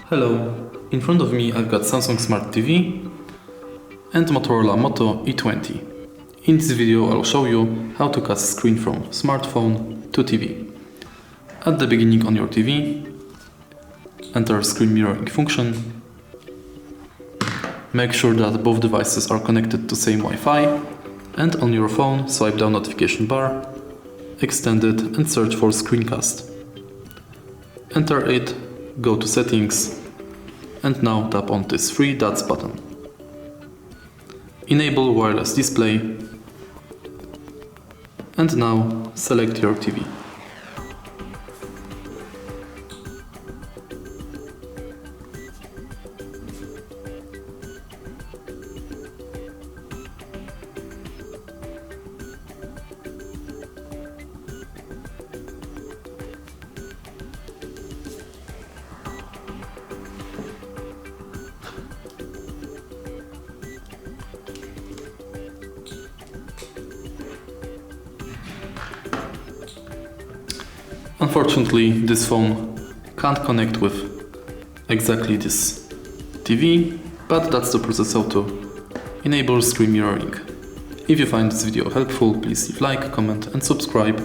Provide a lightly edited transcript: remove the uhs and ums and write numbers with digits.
Hello, in front of me I've got Samsung Smart TV and Motorola Moto E20. In this video I'll show you how to cast screen from smartphone to TV. At the beginning on your TV, enter screen mirroring function. Make sure that both devices are connected to same Wi-Fi, and on your phone swipe down notification bar, extend it and search for Screencast. Enter it, go to settings, and now tap on this 3 dots button. Enable wireless display, and now select your TV. Unfortunately, this phone can't connect with exactly this TV, but that's the process how to enable screen mirroring. If you find this video helpful, please leave like, comment and subscribe.